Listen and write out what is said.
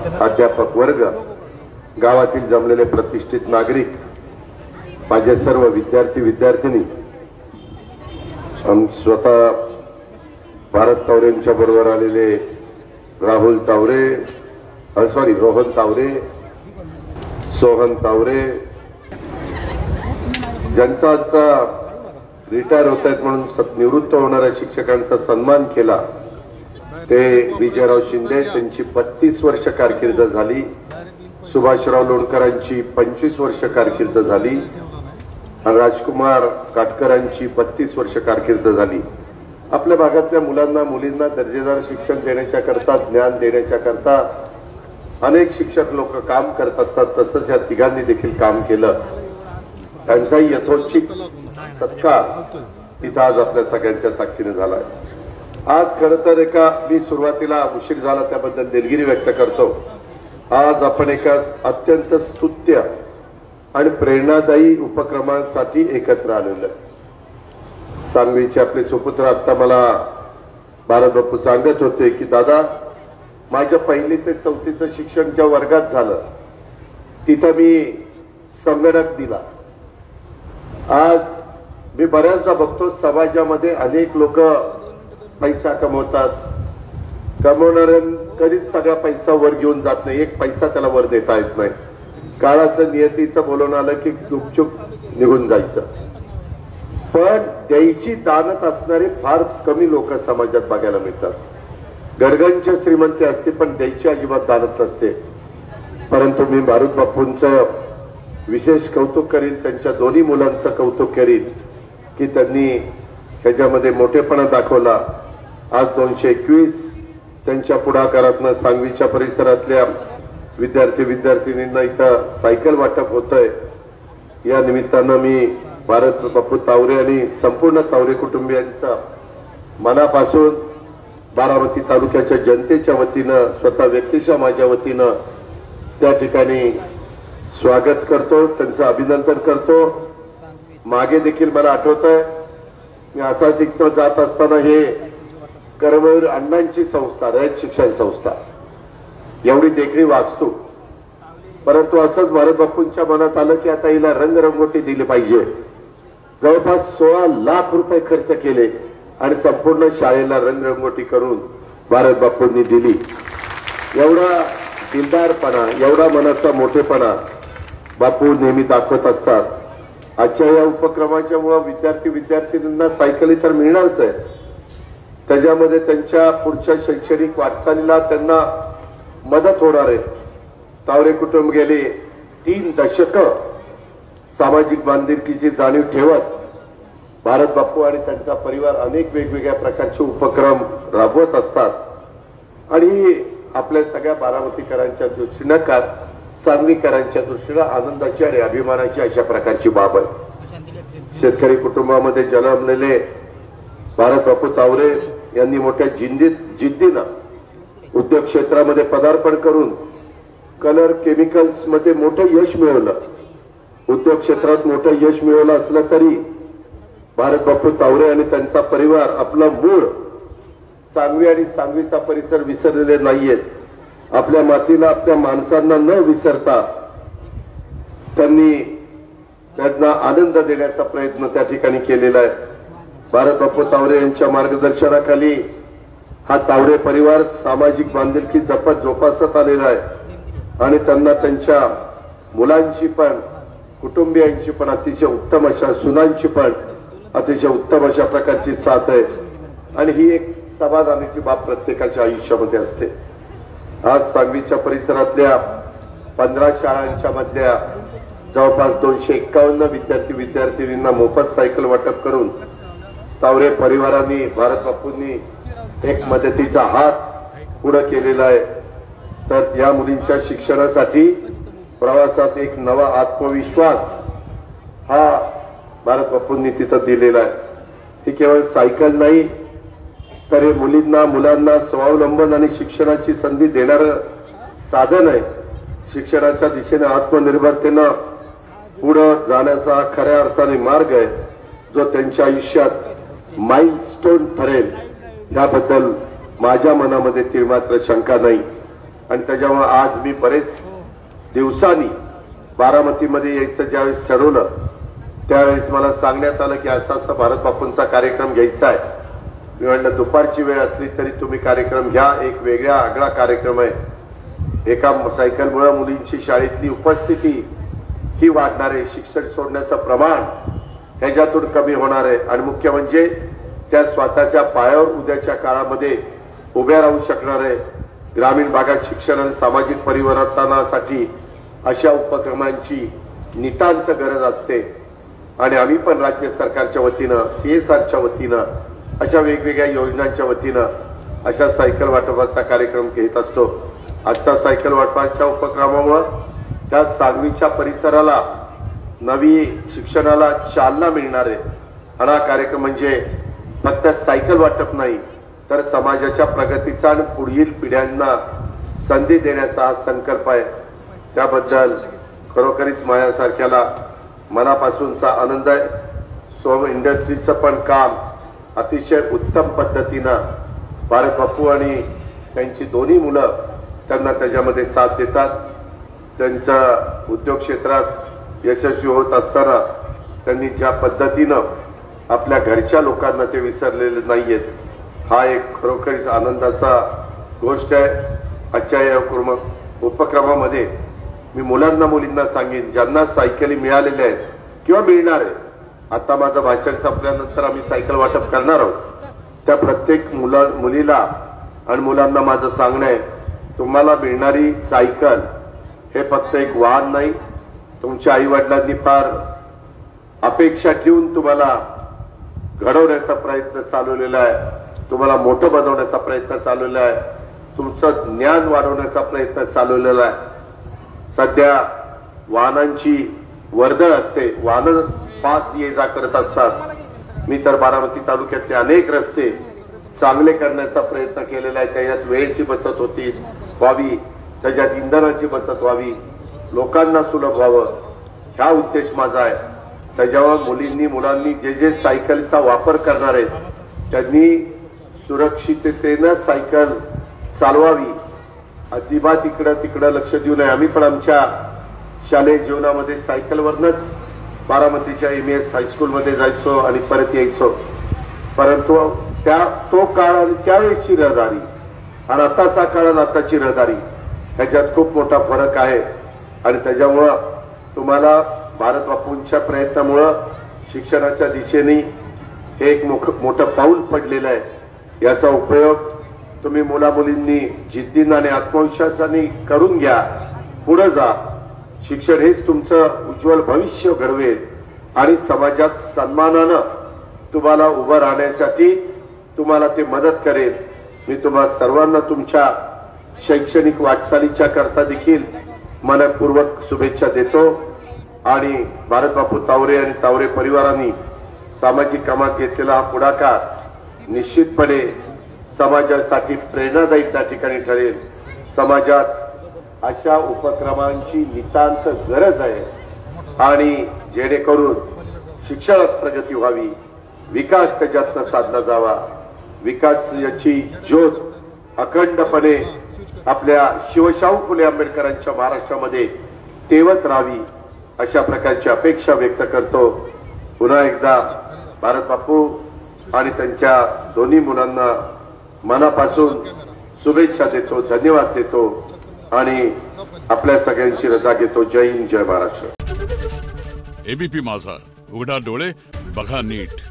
अध्यापक वर्ग, गावातील जमलेले प्रतिष्ठित नागरिक, माझे सर्व विद्यार्थी विद्यार्थिनी, स्वतः भारत तावरेंच्या बरोबर आलेले रोहन तावरे, सोहन तावरे, ज्यांचा आता रिटायर होत आहेत म्हणून निवृत्त होणाऱ्या शिक्षकांचा सन्मान केला ते विजयराव शिंदे, त्यांची 32 वर्ष कारकीर्द झाली. सुभाषराव लोणकरांची 25 वर्ष कारकीर्द झाली. राजकुमार काटकरांची 32 वर्ष कारकीर्द झाली. आपल्या भागातल्या मुलांना मुलींना दर्जेदार शिक्षण देण्याच्या करता, ज्ञान देण्याच्या करता अनेक शिक्षक लोक काम करत असतात. तसंच या तिघांनी देखील काम केलं. त्यांचाही यथोचित सत्कार तिथं आज आपल्या सगळ्यांच्या साक्षीने झालाय. आज खरं तर मी सुरुवातीला उशीर झाला त्याबद्दल दिलगिरी व्यक्त करतो. आज आपण एका अत्यंत स्तुत्य आणि प्रेरणादायी उपक्रमांसाठी एकत्र आलेलो. सांगलीचे आपले सुपुत्र आता मला भारत बापू सांगत होते की दादा, माझ्या 1ली ते 4थीचं शिक्षण ज्या वर्गात झालं तिथं मी संगणक दिला. आज मी बऱ्याचदा बघतो समाजामध्ये अनेक लोक पैसा कमवतात. कमवणाऱ्या कधीच सगळा पैसा वर घेऊन जात नाही. एक पैसा त्याला वर देता येत नाही. काळाचं नियतीचं बोलून आलं की गुपचूप निघून जायचं. पण द्यायची दानत असणारे फार कमी लोक समाजात बघायला मिळतात. गरगंच्या श्रीमंती असते पण द्यायची अजिबात दानत नसते. परंतु मी भारत बापूंचं विशेष कौतुक करीन, त्यांच्या दोन्ही मुलांचं कौतुक करीन की त्यांनी त्याच्यामध्ये मोठेपणा दाखवला. आज 221 त्यांच्या पुढाकारातनं सांगवीच्या परिसरातल्या विद्यार्थी विद्यार्थिनींना इथं सायकल वाटप होतंय. या निमित्तानं मी भारत बापू तावरे आणि संपूर्ण तावरे कुटुंबियांचा मनापासून बारामती तालुक्याच्या जनतेच्या वतीनं, स्वतः व्यक्तीच्या माझ्या वतीनं त्या ठिकाणी स्वागत करतो, त्यांचं अभिनंदन करतो. मागे देखील मला आठवतंय मी असाच इथं जात असताना हे कर्मवीर अण्णांची संस्था, रयत शिक्षण संस्था, एवढी देखणी वास्तू, परंतु असंच भारत बापूंच्या मनात आलं की आता हिला रंगरंगोटी दिली पाहिजे. जवळपास 16 लाख रुपये खर्च केले आणि संपूर्ण शाळेला रंगरंगोटी करून भारत बापूंनी दिली. एवढा दिलदारपणा, एवढा मनाचा मोठेपणा बापू नेहमी दाखवत असतात. आजच्या या उपक्रमाच्यामुळे विद्यार्थी विद्यार्थिनींना सायकली तर मिळणारच आहे, त्याच्यामध्ये त्यांच्या पुढच्या शैक्षणिक वाटचालीला त्यांना मदत होणार आहे. तावरे कुटुंब गेले 3 दशकं सामाजिक बांधिलकीची जाणीव ठेवत भारत बापू आणि त्यांचा परिवार अनेक वेगवेगळ्या प्रकारचे उपक्रम राबवत असतात. आणि आपल्या सगळ्या बारामतीकरांच्या दृष्टीनं का सांगलीकरांच्या दृष्टीनं आनंदाची आणि अभिमानाची अशा प्रकारची बाब आहे. शेतकरी कुटुंबामध्ये जन्मलेले भारत बापू तावरे यांनी मोठ्या जिद्दीनं उद्योग क्षेत्रामध्ये पदार्पण करून कलर केमिकल्स मध्ये मोठं यश मिळवलं. उद्योग क्षेत्रात मोठं यश मिळवलं असलं तरी भारत बापू तावरे आणि त्यांचा परिवार आपलं मूळ सांगवी आणि सांगवीचा परिसर विसरलेले नाहीयेत. आपल्या मातीला, आपल्या माणसांना न विसरता त्यांना आनंद देण्याचा प्रयत्न त्या ठिकाणी केलेला आहे. भारत बापू तावरे यांच्या मार्गदर्शनाखाली हा तावरे परिवार सामाजिक बांधिलकी जपत जोपासत आलेला आहे. आणि त्यांना त्यांच्या मुलांची पण, कुटुंबियांची पण अतिशय उत्तम अशा, सुनांची पण अतिशय उत्तम अशा प्रकारची साथ आहे. आणि ही एक समाधानाची बाब प्रत्येकाच्या आयुष्यामध्ये असते. आज सांगवीच्या परिसरातल्या 15 शाळांच्या मधल्या जवळपास 251 विद्यार्थी विद्यार्थिनींना मोफत सायकल वाटप करून तावरे परिवारांनी, भारत बापूंनी एक मदतीचा हात पुढे केलेला आहे. तर या मुलींच्या शिक्षणासाठी प्रवासात एक नवा आत्मविश्वास हा भारत बापूंनी तिथं दिलेला आहे. ही केवळ सायकल नाही तर हे मुलींना, मुलांना स्वावलंबन आणि शिक्षणाची संधी देणारं साधन आहे. शिक्षणाच्या दिशेने आत्मनिर्भरतेनं पुढे जाण्याचा खऱ्या अर्थाने मार्ग आहे, जो त्यांच्या आयुष्यात माइलस्टोन ठरेल याबद्दल माझ्या मनामध्ये तीळमात्र शंका नाही. आणि त्याच्यामुळे आज मी बरेच दिवसांनी बारामतीमध्ये यायचं ज्यावेळेस ठरवलं त्यावेळेस मला सांगण्यात आलं की असा असा भारत बापूंचा कार्यक्रम घ्यायचा आहे. मी म्हटलं दुपारची वेळ असली तरी तुम्ही कार्यक्रम घ्या, एक वेगळा आगळा कार्यक्रम आहे. एका सायकलमुळे मुलींची शाळेतली उपस्थिती ही वाढणार आहे, शिक्षण सोडण्याचं प्रमाण ह्याच्यातून कमी होणार आहे आणि मुख्य म्हणजे त्या स्वतःच्या पायावर उद्याच्या काळामध्ये उभ्या राहू शकणार आहे. ग्रामीण भागात शिक्षण आणि सामाजिक परिवर्तनासाठी अशा उपक्रमांची नितांत गरज असते आणि आम्ही पण राज्य सरकारच्या वतीनं CSRच्या वतीनं अशा वेगवेगळ्या योजनांच्या वतीनं अशा सायकल वाटपाचा कार्यक्रम घेत असतो. आजच्या सायकल वाटपाच्या उपक्रमामुळे त्या सांगवीच्या परिसराला नवी शिक्षणाला चालना मिळणार आहे. आणि हा कार्यक्रम म्हणजे फक्त सायकल वाटप नाही तर समाजाच्या प्रगतीचा आणि पुढील पिढ्यांना संधी देण्याचा हा संकल्प आहे. त्याबद्दल खरोखरीच माझ्यासारख्याला मनापासूनचा आनंद आहे. सोम इंडस्ट्रीचं पण काम अतिशय उत्तम पद्धतीनं भारत बापू आणि त्यांची दोन्ही मुलं त्यांना त्याच्यामध्ये साथ देतात. त्यांचं उद्योग क्षेत्रात यशस्वी होत असताना त्यांनी ज्या पद्धतीनं आपल्या घरच्या लोकांना ते विसरलेले नाहीयेत, हा एक खरोखरीच आनंदाचा गोष्ट आहे. आजच्या या उपक्रमामध्ये मी मुलांना मुलींना सांगेन ज्यांना सायकली मिळालेल्या आहेत किंवा मिळणार आहे, आता माझं भाषण संपल्यानंतर आम्ही सायकल वाटप करणार आहोत, त्या प्रत्येक मुलीला आणि मुलांना माझं सांगणं आहे, तुम्हाला मिळणारी सायकल हे फक्त एक वाहन नाही. तुमच्या आई वडिलांनी फार अपेक्षा ठेवून तुम्हाला घडवण्याचा प्रयत्न चालवलेला आहे, तुम्हाला मोठं बनवण्याचा प्रयत्न चालवलेला आहे, तुमचं ज्ञान वाढवण्याचा प्रयत्न चालवलेला आहे. सध्या वाहनांची वर्दळ असते, वाहनं पास ये जा करत असतात. मी तर बारामती तालुक्यातले अनेक रस्ते चांगले करण्याचा प्रयत्न केलेला आहे. त्याच्यात वेळेची बचत व्हावी, त्याच्यात इंधनाची बचत व्हावी, लोकांना सुलभ व्हावं, हा उद्देश माझा आहे. त्याच्यावर मुलांनी जे सायकलचा वापर करणार आहेत त्यांनी सुरक्षिततेनं सायकल चालवावी. अजिबात तिकडं लक्ष देऊ नये. आम्ही पण आमच्या शालेय जीवनामध्ये सायकलवरनच बारामतीच्या MES हायस्कूलमध्ये जायचो आणि परत यायचो. परंतु तो काळ आणि त्यावेळेची रहदारी आणि आताचा काळ आणि आताची रहदारी ह्याच्यात खूप मोठा फरक आहे. आणि त्याच्यामुळं तुम्हाला भारत बापूंच्या प्रयत्नामुळं शिक्षणाच्या दिशेने हे एक मोठं पाऊल पडलेलं आहे. याचा उपयोग तुम्ही मुलामुलींनी जिद्दीनं आणि आत्मविश्वासाने करून घ्या. पुढे जा. शिक्षण हेच तुमचं उज्ज्वल भविष्य घडवेल आणि समाजात सन्मानानं तुम्हाला उभं राहण्यासाठी तुम्हाला ते मदत करेल. मी तुम्हाला सर्वांना तुमच्या शैक्षणिक वाटचालीच्या करता देखील मनपूर्वक शुभेच्छा देतो. आणि भारत बापू तावरे आणि तावरे परिवारांनी सामाजिक कामात घेतलेला हा पुढाकार निश्चितपणे समाजासाठी प्रेरणादायी त्या ठिकाणी ठरेल. समाजात अशा उपक्रमांची नितांत गरज आहे आणि जेणेकरून शिक्षणात प्रगती व्हावी, विकास त्याच्यातनं साधला जावा, विकास याची ज्योत अखंडपणे आपल्या शिवशाहू फुले आंबेडकरांच्या महाराष्ट्रामध्ये तेवत राहावी, अशा प्रकारची अपेक्षा व्यक्त करतो. पुन्हा एकदा भारत बापू आणि त्यांच्या दोन्ही मुलांना मनापासून शुभेच्छा देतो, धन्यवाद देतो आणि आपल्या सगळ्यांची रजा घेतो. जय हिंद, जय महाराष्ट्र. ABP माझा, उघडा डोळे बघा नीट.